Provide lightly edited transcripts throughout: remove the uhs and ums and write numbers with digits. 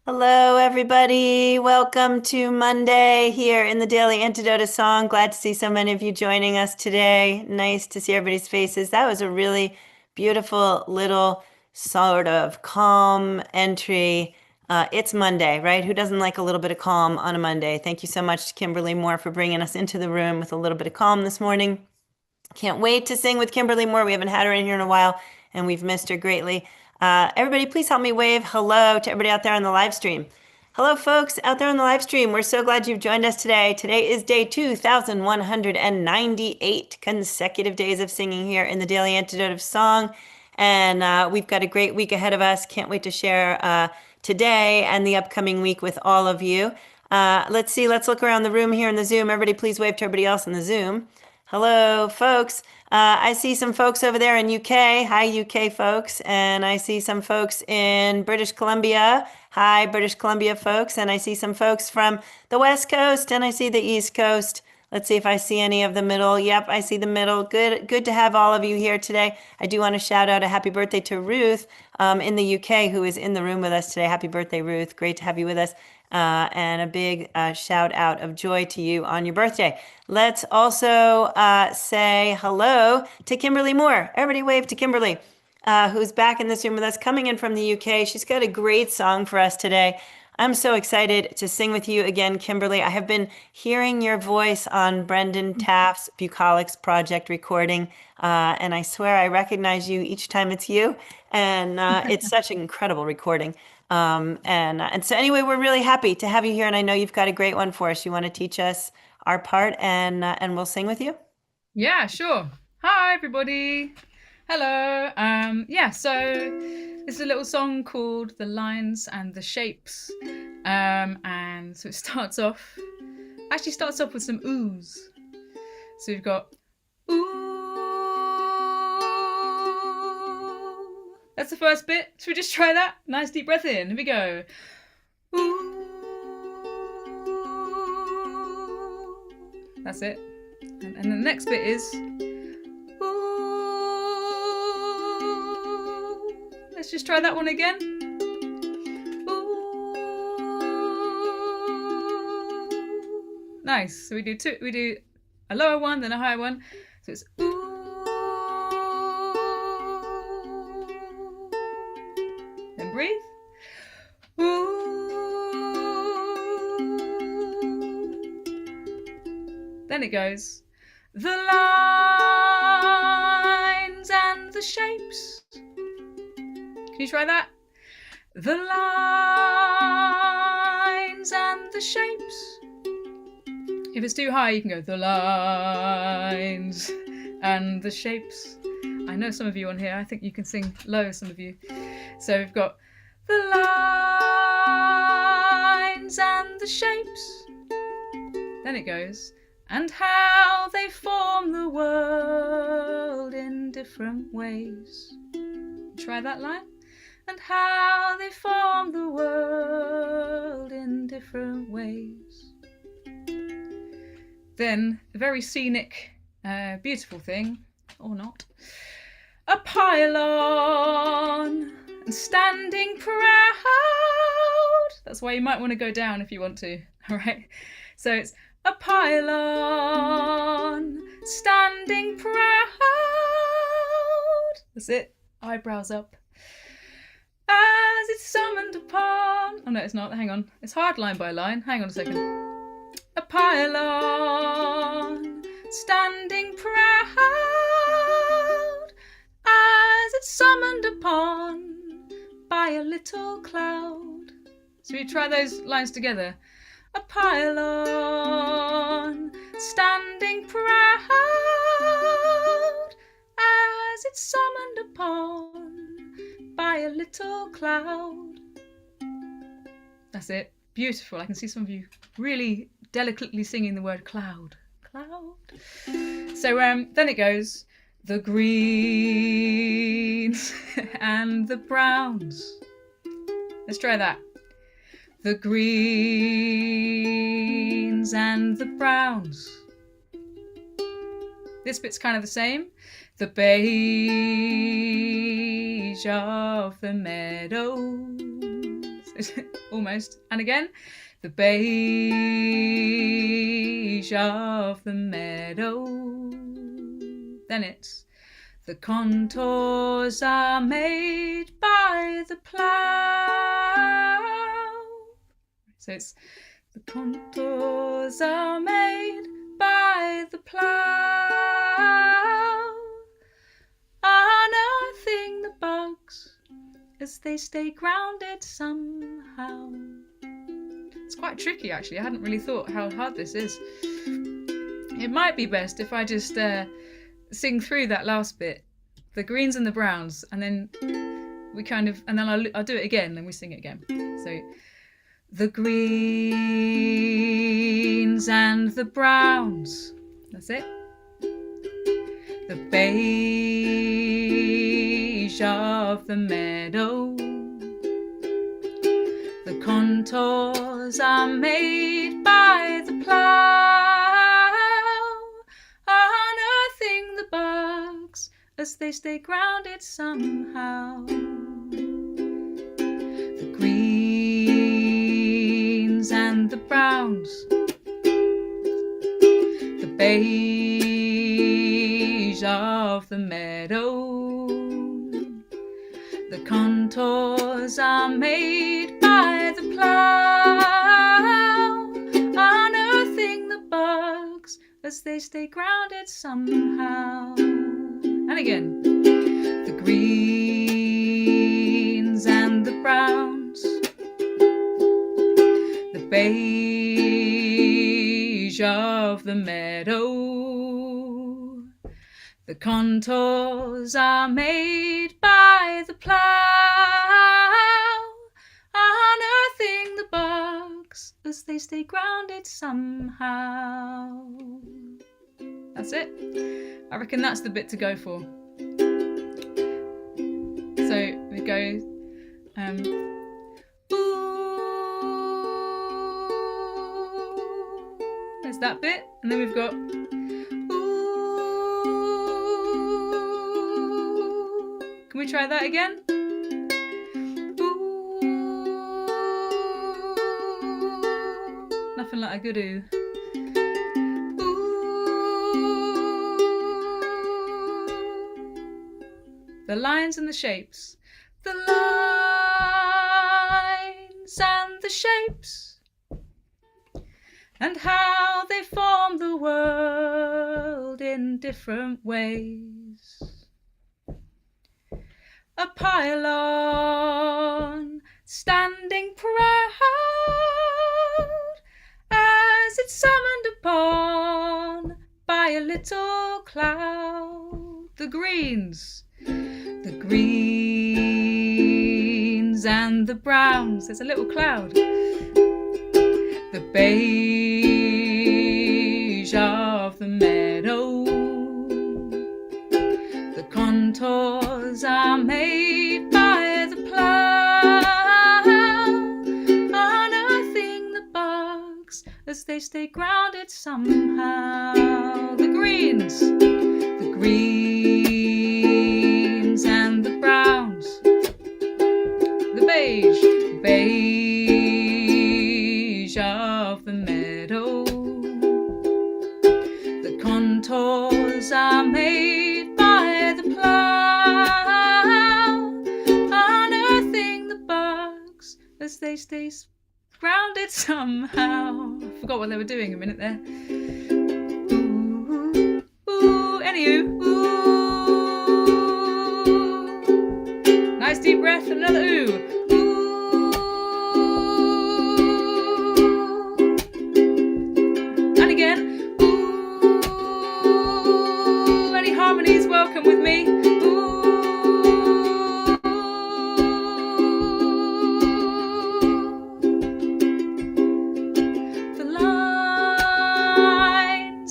Hello, everybody. Welcome to Monday here in the Daily Antidote song. Glad to see so many of you joining us today. Nice to see everybody's faces. That was a really beautiful little sort of calm entry. It's Monday, right? Who doesn't like a little bit of calm on a Monday? Thank you so much to Kimberly Moore for bringing us into the room with a little bit of calm this morning. Can't wait to sing with Kimberly Moore. We haven't had her in here in a while, and we've missed her greatly. Everybody, please help me wave hello to everybody out there on the live stream. Hello, folks out there on the live stream. We're so glad you've joined us today. Today is day 2,198 consecutive days of singing here in the Daily Antidote of Song. And we've got a great week ahead of us. Can't wait to share today and the upcoming week with all of you. Let's see. Let's look around the room here in the Zoom. Everybody, please wave to everybody else in the Zoom. Hello, folks. I see some folks over there in UK. Hi, UK folks. And I see some folks in British Columbia. Hi, British Columbia folks. And I see some folks from the West Coast and I see the East Coast. Let's see if I see any of the middle. Yep, I see the middle. Good to have all of you here today. I do want to shout out a happy birthday to Ruth in the UK, who is in the room with us today. Happy birthday, Ruth. Great to have you with us. And a big shout out of joy to you on your birthday. Let's also say hello to Kimberly Moore. Everybody wave to Kimberly, who's back in this room with us, coming in from the UK. She's got a great song for us today. I'm so excited to sing with you again, Kimberly. I have been hearing your voice on Brendan Taft's Bucolics Project recording, and I swear I recognize you each time it's you. And it's such an incredible recording. And so anyway, we're really happy to have you here, and I know you've got a great one for us. You want to teach us our part, and we'll sing with you. Yeah, sure. Hi, everybody. Hello. So this is a little song called "The Lines and the Shapes," and so it starts off with some oohs. So we've got ooh. That's the first bit. Should we just try that? Nice deep breath in. Here we go. Ooh. That's it. And the next bit is ooh. Let's just try that one again. Ooh. Nice. So we do a lower one, then a higher one. So it's ooh. Then breathe. Ooh. Then it goes, the lines and the shapes. Can you try that? The lines and the shapes. If it's too high, you can go, the lines and the shapes. I know some of you on here, I think you can sing low, some of you. So we've got the lines and the shapes. Then it goes, and how they form the world in different ways. Try that line. And how they form the world in different ways. Then, a very scenic, beautiful thing, or not, a pylon and standing proud. That's why you might want to go down if you want to, all right? So it's a pylon standing proud. That's it. Eyebrows up. As it's summoned upon. Oh no, it's not. Hang on. It's hard line by line. Hang on a second. A pylon standing proud as it's summoned upon by a little cloud. So we try those lines together. A pylon standing proud as it's summoned upon by a little cloud. That's it. Beautiful. I can see some of you really delicately singing the word cloud. Cloud. So then it goes, the greens and the browns. Let's try that. The greens and the browns. This bit's kind of the same. The beige of the meadows Almost. And again, the beige of the meadow. Then it's the contours are made by the plough. So it's the contours are made by the plough, unearthing the bugs as they stay grounded somehow. It's quite tricky actually. I hadn't really thought how hard this is. It might be best if I just sing through that last bit, the greens and the browns, and then we kind of, and then I'll do it again, and we sing it again. So the greens and the browns, that's it. The beige of the meadow. The contours are made by the plough, unearthing the bugs as they stay grounded somehow. The greens and the browns. The beige of the meadow. The contours are made by the plough, unearthing the bugs as they stay grounded somehow. And again, the greens and the browns. The beige of the meadow. The contours are made by the plough, unearthing the bugs as they stay grounded somehow. That's it. I reckon that's the bit to go for. So we go ooh, there's that bit, and then we've got ooh. Can we try that again? Ooh. Nothing like a good ooh. The lines and the shapes. The lines and the shapes. And how they form the world in different ways. A pylon standing proud as it's summoned upon by a little cloud. The greens. The greens and the browns. There's a little cloud. The beige of the meadow. The contours are made by the plough, unearthing the bugs as they stay grounded somehow. The greens. The greens and the browns. The beige of the meadow. The contours are made by the plough, unearthing the bugs as they stay grounded somehow. I forgot what they were doing a minute there. Ooh, ooh, anywho, ooh. Nice deep breath and another ooh. Harmonies, welcome with me. Ooh. The lines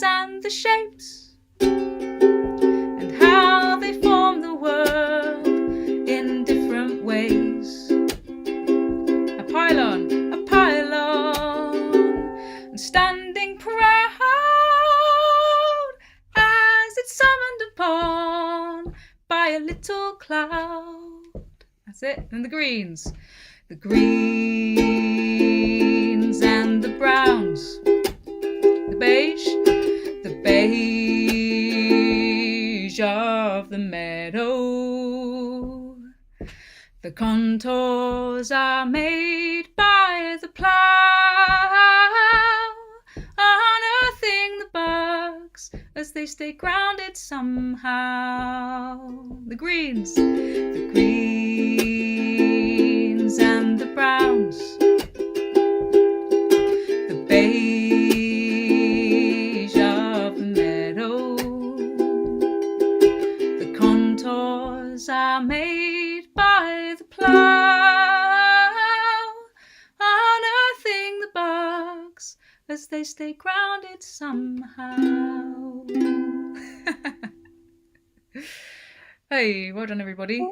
and the shapes, and how they form the world in different ways. A pylon, and standing proud summoned upon by a little cloud. That's it. And the greens. the greens and the browns, the beige of the meadow. The contours are made by the plough, unearthing the bugs as they stay grounded somehow. The greens and the browns, the beige of the meadow. The contours are made by the plough, unearthing the bugs as they stay grounded somehow. Hey, well done, everybody.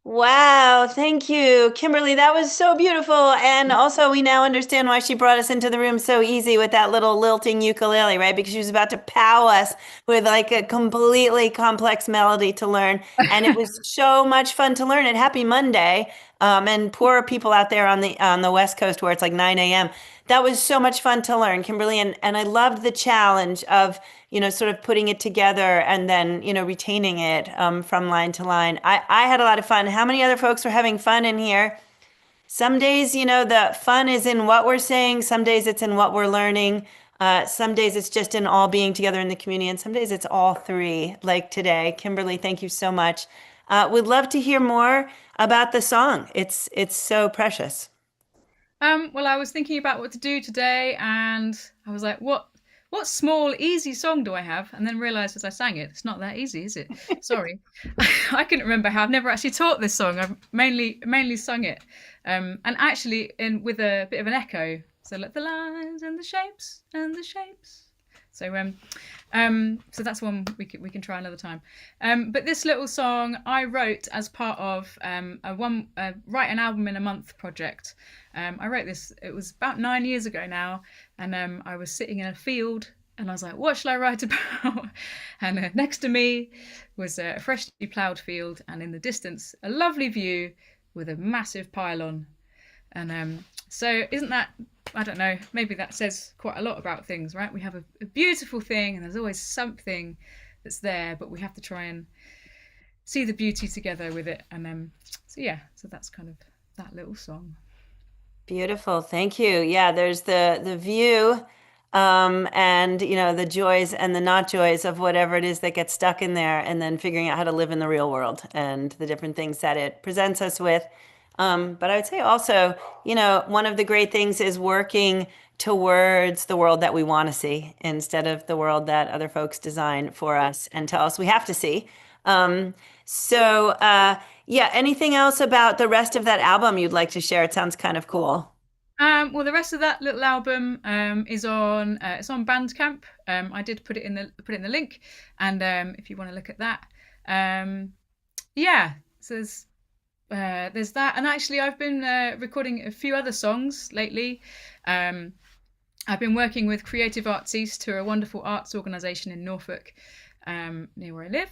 Wow, thank you, Kimberly. That was so beautiful. And also, we now understand why she brought us into the room so easy with that little lilting ukulele, right? Because she was about to pow us with like a completely complex melody to learn. And it was so much fun to learn it. Happy Monday. And poor people out there on the West Coast where it's like 9 a.m. That was so much fun to learn, Kimberly. And I loved the challenge of, sort of putting it together and then, retaining it from line to line. I had a lot of fun. How many other folks were having fun in here? Some days, the fun is in what we're saying. Some days it's in what we're learning. Some days it's just in all being together in the community. And some days it's all three, like today. Kimberly, thank you so much. We'd love to hear more about the song. It's so precious. Well, I was thinking about what to do today, and I was like, what small, easy song do I have? And then realised as I sang it, it's not that easy, is it? Sorry. I couldn't remember how. I've never actually taught this song. I've mainly sung it. And actually with a bit of an echo. So like the lines and the shapes and the shapes. So so that's one we can try another time. But this little song I wrote as part of a write an album in a month project. I wrote this. It was about 9 years ago now, and I was sitting in a field, and I was like, "What shall I write about?" And next to me was a freshly ploughed field, and in the distance, a lovely view with a massive pylon. And so isn't that, I don't know, maybe that says quite a lot about things, right? We have a beautiful thing and there's always something that's there, but we have to try and see the beauty together with it. And so that's kind of that little song. Beautiful. Thank you. Yeah, there's the view, and the joys and the not joys of whatever it is that gets stuck in there, and then figuring out how to live in the real world and the different things that it presents us with. But I would say also, one of the great things is working towards the world that we want to see instead of the world that other folks design for us and tell us we have to see. Yeah, anything else about the rest of that album you'd like to share? It sounds kind of cool. Well, the rest of that little album is on it's on Bandcamp. I did put it in the link, and if you want to look at that, so there's that. And actually, I've been recording a few other songs lately. I've been working with Creative Arts East, who are a wonderful arts organisation in Norfolk, near where I live,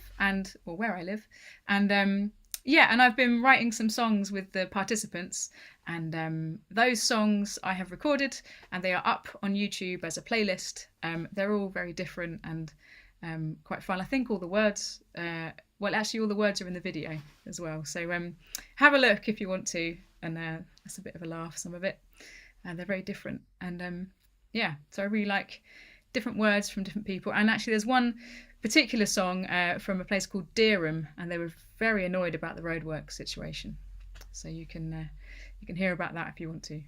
and I've been writing some songs with the participants, and those songs I have recorded, and they are up on YouTube as a playlist. They're all very different and quite fun. I think all the words, all the words are in the video as well. So have a look if you want to, and that's a bit of a laugh, some of it. They're very different, and so I really like different words from different people. And actually, there's one particular song from a place called Dereham, and they were very annoyed about the roadwork situation. So you can hear about that if you want to.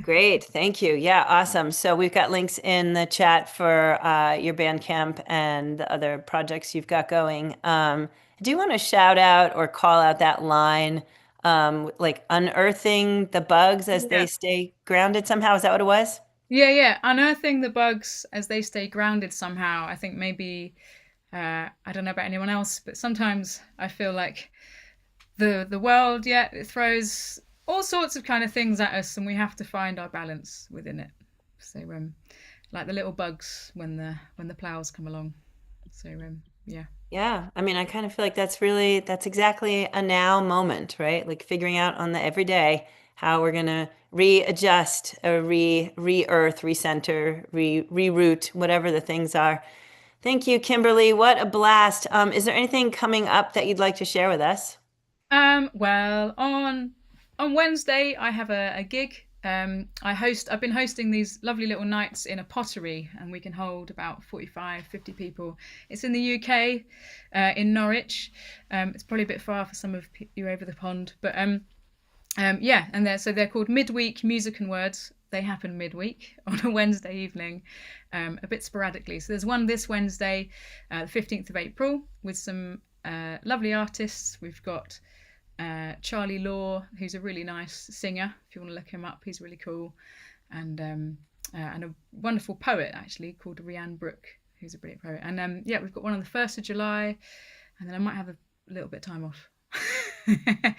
Great, thank you. Yeah, awesome. So we've got links in the chat for your Bandcamp and the other projects you've got going. Do you want to shout out or call out that line, like unearthing the bugs as they stay grounded somehow? Is that what it was? Yeah. Unearthing the bugs as they stay grounded somehow. I think maybe, I don't know about anyone else, but sometimes I feel like the world, it throws all sorts of kind of things at us, and we have to find our balance within it. So like the little bugs when the ploughs come along. So Yeah, I mean, I kind of feel like that's exactly a now moment, right? Like figuring out on the everyday how we're gonna readjust, re-earth, recenter, reroute, whatever the things are. Thank you, Kimberly. What a blast. Is there anything coming up that you'd like to share with us? Well, on Wednesday I have a gig. I've been hosting these lovely little nights in a pottery, and we can hold about 45, 50 people. It's in the UK, in Norwich. It's probably a bit far for some of you over the pond, but yeah, and they're called Midweek Music and Words. They happen midweek on a Wednesday evening, a bit sporadically. So there's one this Wednesday, the 15th of April, with some lovely artists. We've got Charlie Law, who's a really nice singer. If you want to look him up, he's really cool, and a wonderful poet actually called Rianne Brooke, who's a brilliant poet. And yeah, we've got one on the 1st of July, and then I might have a little bit of time off, but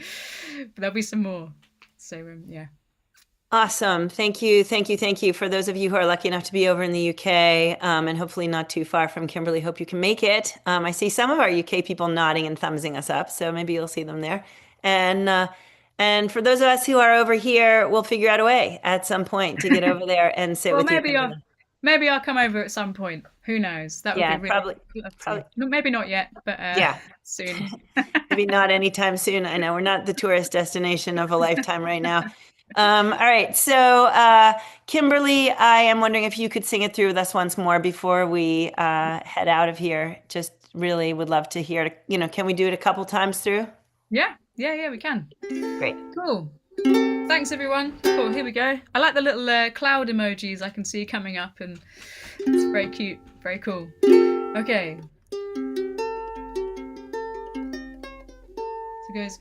there'll be some more. So yeah. Awesome. Thank you. Thank you. Thank you. For those of you who are lucky enough to be over in the UK, and hopefully not too far from Kimberly, hope you can make it. I see some of our UK people nodding and thumbsing us up, so maybe you'll see them there. And for those of us who are over here, we'll figure out a way at some point to get over there and sit Well, with you, Kimberly. maybe I'll come over at some point. Who knows? That would be Yeah, really probably, love to. probably. No, maybe not yet, but Yeah, soon. maybe not anytime soon. I know we're not the tourist destination of a lifetime right now. All right, so Kimberly, I am wondering if you could sing it through with us once more before we head out of here. Just really would love to hear it. Can we do it a couple times through? Yeah, we can. Great. Cool. Thanks, everyone. Cool, here we go. I like the little cloud emojis I can see coming up, and it's very cute, very cool. Okay. So it goes,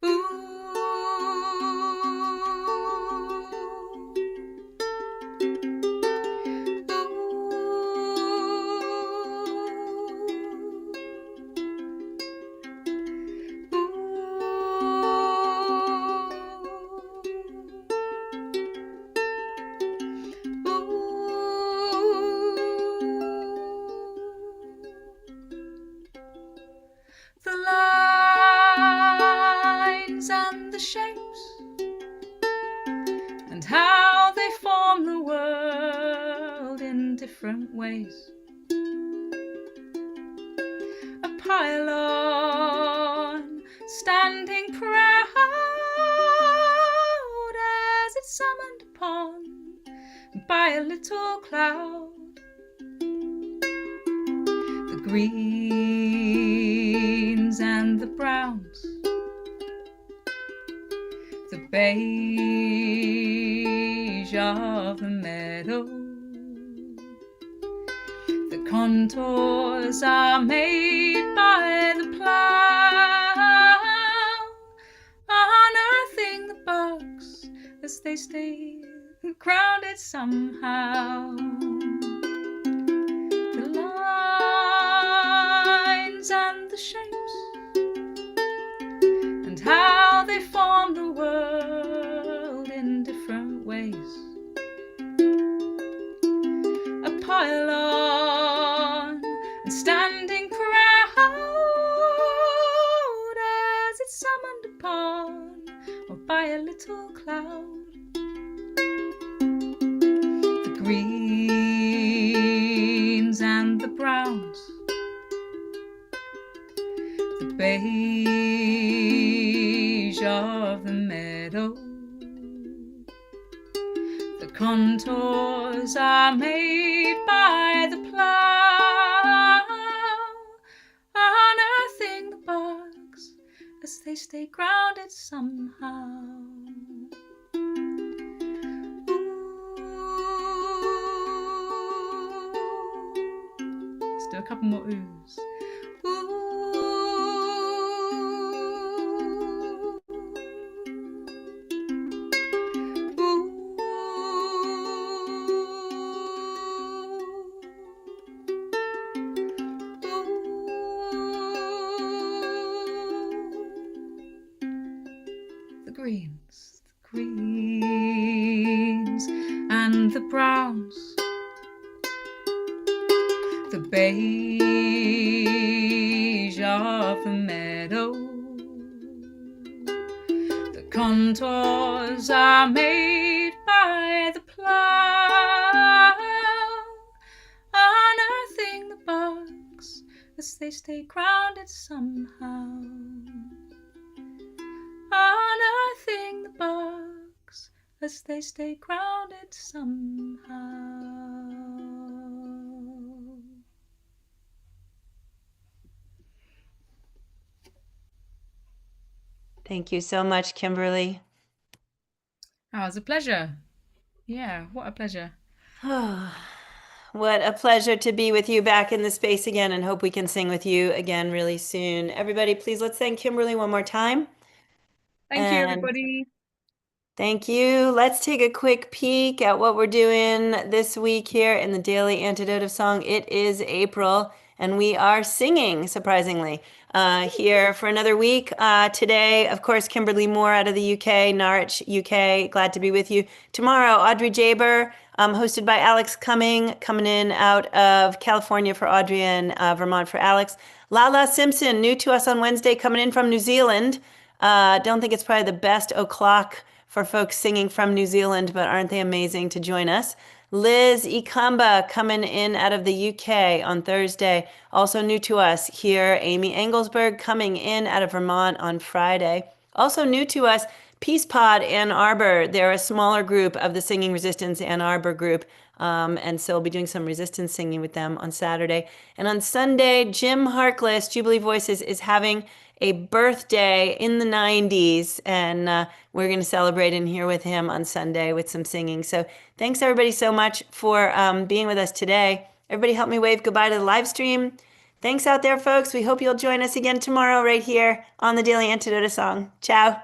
ooh. The lines and the shapes, and how they form the world in different ways. A pylon standing proud as it's summoned upon by a little cloud. The greens and the browns, the beige of the meadow. The contours are made by the plough, unearthing the bugs as they stay grounded somehow. The lines and the shapes, and how they form the world in different ways. A pylon and standing proud as it's summoned upon or by a little cloud. The greens and the browns, the beige of the meadow. The contours are made by the plough, unearthing the bugs as they stay grounded somehow. Let's do a couple more oohs. The greens and the browns, the beige of the meadow. The contours are made by the plough, unearthing the bugs as they stay grounded somehow. Unearthing the bugs as they stay grounded somehow. Thank you so much, Kimberly. Oh, it was a pleasure. Yeah, what a pleasure. What a pleasure to be with you back in the space again, and hope we can sing with you again really soon. Everybody, please let's thank Kimberly one more time. Thank you, And everybody. thank you. Let's take a quick peek at what we're doing this week here in the Daily Antidote of Song. It is April, and we are singing, surprisingly, here for another week. Today, of course, Kimberley Moore out of the UK, Norwich, UK. Glad to be with you. Tomorrow, Audrey Jaber, hosted by Alex Cumming, coming in out of California for Audrey and Vermont for Alex. Lala Simpson, new to us on Wednesday, coming in from New Zealand. Don't think it's probably the best o'clock for folks singing from New Zealand, but aren't they amazing to join us? Liz Ikamba coming in out of the UK on Thursday. Also new to us here, Amy Engelsberg coming in out of Vermont on Friday. Also new to us, Peace Pod Ann Arbor. They're a smaller group of the Singing Resistance Ann Arbor group. And so we'll be doing some resistance singing with them on Saturday. And on Sunday, Jim Harkless, Jubilee Voices, is having a birthday in the 90s, and we're going to celebrate in here with him on Sunday with some singing. So thanks everybody so much for being with us today. Everybody help me wave goodbye to the live stream. Thanks out there, folks. We hope you'll join us again tomorrow right here on the Daily Antidote of Song. Ciao.